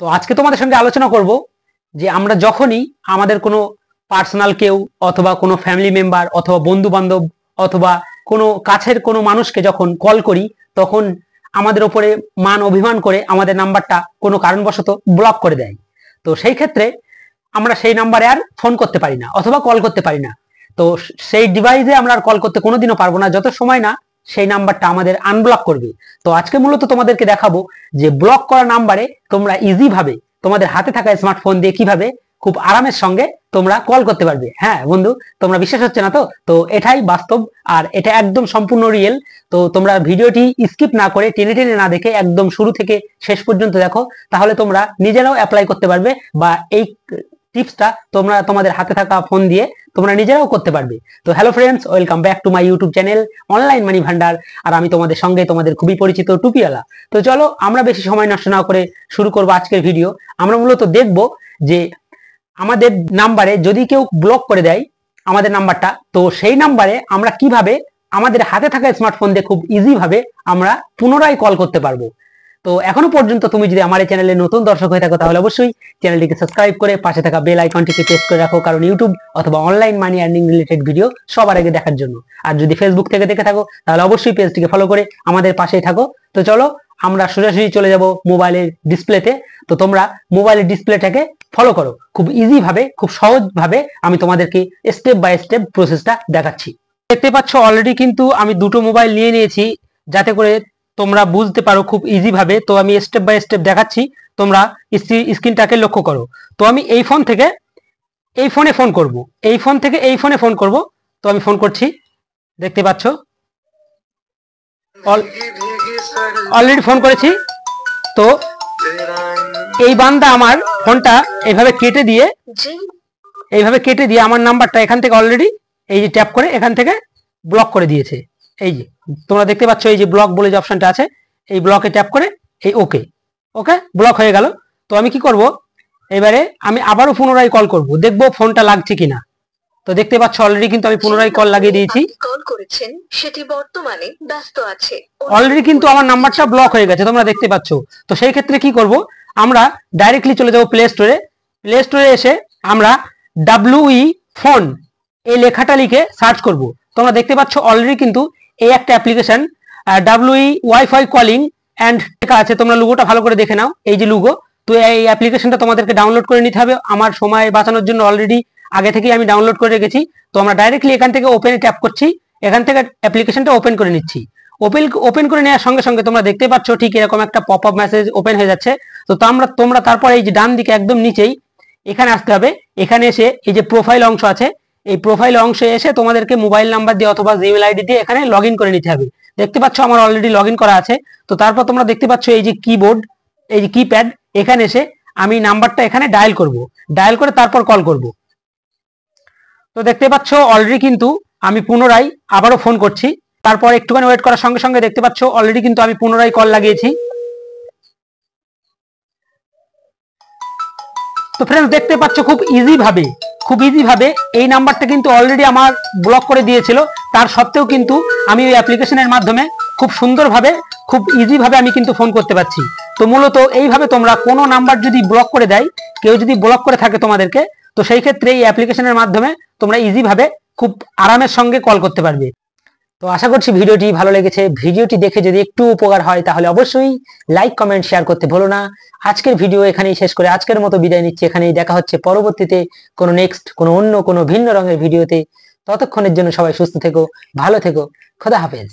তো আজকে তোমাদের সঙ্গে আলোচনা করব যে আমরা যখনই আমাদের কোনো পার্সোনাল কেউ অথবা কোনো ফ্যামিলি মেম্বার অথবা বন্ধু বান্ধব অথবা কোনো কাছের কোনো মানুষকে যখন কল করি তখন আমাদের উপরে মান অভিমান করে আমাদের নাম্বারটা কোনো কারণবশত ব্লক করে দেয়। তো সেই ক্ষেত্রে আমরা সেই নাম্বারে আর ফোন করতে পারি না অথবা কল করতে পারি না। তো সেই ডিভাইসে আমরা আর কল করতে কোনোদিনও পারবো না যত সময় না সেই নাম্বারটা আমাদের আনব্লক করবে। তো আজকে মূলত তোমাদেরকে দেখাবো যে ব্লক করা নাম্বারে তোমরা ইজি ভাবে তোমাদের হাতে থাকা স্মার্টফোন দিয়ে কিভাবে খুব আরামের সঙ্গে তোমরা কল করতে পারবে। হ্যাঁ বন্ধু, তোমরা বিশ্বাস হচ্ছে না তো এটাই বাস্তব আর এটা একদম সম্পূর্ণ রিয়েল। তো তোমরা ভিডিওটি স্কিপ না করে টেনে টেনে না দেখে একদম শুরু থেকে শেষ পর্যন্ত দেখো, তাহলে তোমরা নিজেরাও অ্যাপ্লাই করতে পারবে বা এই টিপসটা তোমরা তোমাদের হাতে থাকা ফোন দিয়ে তোমরা নিজেরাও করতে পারবে। তো hello friends, welcome back to my YouTube channel online money Bhandar. আর আমি তোমাদের সঙ্গে তোমাদের খুবই পরিচিত টুপিওয়ালা। তো চলো আমরা বেশি সময় নষ্ট না করে শুরু করবো আজকের ভিডিও। আমরা মূলত দেখবো যে আমাদের নাম্বারে যদি কেউ ব্লক করে দেয় আমাদের নাম্বারটা, তো সেই নাম্বারে আমরা কিভাবে আমাদের হাতে থাকা স্মার্টফোন দিয়ে খুব ইজি ভাবে আমরা পুনরায় কল করতে পারবো। তো এখনো পর্যন্ত তুমি যদি আমার এই চ্যানেলে নতুন দর্শক হয়ে থাকো তাহলে অবশ্যই চ্যানেলটিকে সাবস্ক্রাইব করে পাশে থাকা বেল আইকনটিকে প্রেস করে রাখো, কারণ ইউটিউব অথবা online money earning related video সবার আগে দেখার জন্য। আর যদি ফেসবুক থেকে দেখে থাকো তাহলে অবশ্যই পেজটিকে ফলো করে আমাদের পাশেই থাকো। তো চলো আমরা সোজাসুজি চলে যাব মোবাইলের ডিসপ্লেতে। তো তোমরা মোবাইলের ডিসপ্লেটাকে ফলো করো, খুব ইজি ভাবে খুব সহজ ভাবে আমি তোমাদেরকে স্টেপ বাই স্টেপ প্রসেসটা দেখাচ্ছি। দেখতে পাচ্ছ অলরেডি কিন্তু আমি দুটো মোবাইল নিয়ে নিয়েছি যাতে করে তোমরা বুঝতে পারো খুব ইজি ভাবে। তো আমি স্টেপ বাই স্টেপ দেখাচ্ছি, তোমরা স্ক্রিনটাকে লক্ষ্য করো। তো আমি এই ফোন থেকে এই ফোনে ফোন করব, এই ফোন থেকে এই ফোনে ফোন করব। তো আমি ফোন করছি, দেখতে পাচ্ছ অলরেডি ফোন করেছি। তো এই বান্দা আমার ফোনটা এইভাবে কেটে দিয়ে আমার নাম্বারটা এখান থেকে অলরেডি এই যে ট্যাপ করে এখান থেকে ব্লক করে দিয়েছে। এই যে তোমরা দেখতে পাচ্ছ এই যে ব্লক বলে যে অপশনটা আছে, এই ব্লকে ট্যাপ করে এই ওকে ব্লক হয়ে গেল। তো আমি কি করব, এবারে আমি আবারও পুনরায় কল করব, দেখবো ফোনটা লাগছে কিনা। তো দেখতে পাচ্ছ অলরেডি কিন্তু আমি পুনরায় কল লাগিয়ে দিয়েছি, কল করেছেন সেটি বর্তমানে ব্যস্ত আছে, অলরেডি কিন্তু আমার নাম্বারটা ব্লক হয়ে গেছে তোমরা দেখতে পাচ্ছ। তো সেই ক্ষেত্রে কি করব, আমরা ডাইরেক্টলি চলে যাব প্লে স্টোরে এসে আমরা WE ফোন এই লেখাটা লিখে সার্চ করব। তোমরা দেখতে পাচ্ছ অলরেডি কিন্তু এই একটা application WE wifi calling and লেখা আছে, তোমরা লোগোটা ভালো করে দেখে নাও, এই যে লোগো। তো এই অ্যাপ্লিকেশনটা তোমাদেরকে ডাউনলোড করে নিতে হবে, আমার সময় বাঁচানোর জন্য অলরেডি আগে থেকেই আমি ডাউনলোড করে রেখেছি। তো আমরা ডাইরেক্টলি এখান থেকে ওপেনে ট্যাপ করছি, এখান থেকে অ্যাপ্লিকেশনটা ওপেন করে নিচ্ছি। ওপেন করে নেওয়ার সঙ্গে সঙ্গে তোমরা দেখতে পাচ্ছ ঠিক এরকম একটা পপ আপ মেসেজ ওপেন হয়ে যাচ্ছে। তো তোমরা তারপর এই যে ডান দিকে একদম নিচেই এখানে আসতে হবে, এখানে এসে এই যে প্রোফাইল অংশ আছে, এই প্রোফাইল অংশে এসে তোমাদেরকে মোবাইল নাম্বার দিয়ে অথবা জিমেল আইডি দিয়ে এখানে লগ ইন করে নিতে হবে। দেখতে পাচ্ছ আমার অলরেডি লগ ইন করা আছে। তো তারপর তোমরা দেখতে পাচ্ছ এই যে কিবোর্ড, এই যে কিপ্যাড, এখানে এসে আমি নাম্বারটা এখানে ডায়াল করে তারপর কল করব। তো দেখতে পাচ্ছ অলরেডি কিন্তু আমি পুনরায় আবারও ফোন করছি, তারপর একটুখানি ওয়েট করার সঙ্গে সঙ্গে দেখতে পাচ্ছ অলরেডি কিন্তু আমি পুনরায় কল লাগিয়েছি। তো ফ্রেন্ডস দেখতে পাচ্ছ খুব ইজি ভাবে এই নাম্বারটা কিন্তু অলরেডি আমার ব্লক করে দিয়েছিল, তার সত্ত্বেও কিন্তু আমি ওই অ্যাপ্লিকেশনের মাধ্যমে খুব সুন্দরভাবে খুব ইজি ভাবে আমি কিন্তু ফোন করতে পারছি। তো মূলত এইভাবে তোমরা কোনো নাম্বার যদি ব্লক করে দেয়, কেউ যদি ব্লক করে থাকে তোমাদেরকে, তো সেই ক্ষেত্রে এই অ্যাপ্লিকেশনের মাধ্যমে তোমরা ইজি ভাবে খুব আরামের সঙ্গে কল করতে পারবে। তো আশা করছি ভিডিওটি ভালো লেগেছে। ভিডিওটি দেখে যদি একটু উপকার হয় তাহলে অবশ্যই লাইক কমেন্ট শেয়ার করতে ভুলো না। আজকের ভিডিও এখানেই শেষ করে আজকের মতো বিদায় নিচ্ছি। এখানেই দেখা হচ্ছে পরবর্তীতে কোনো নেক্সট কোনো অন্য কোনো ভিন্ন রঙের ভিডিওতে। ততক্ষণের জন্য সবাই সুস্থ থেকো, ভালো থেকো, খোদা হাফেজ।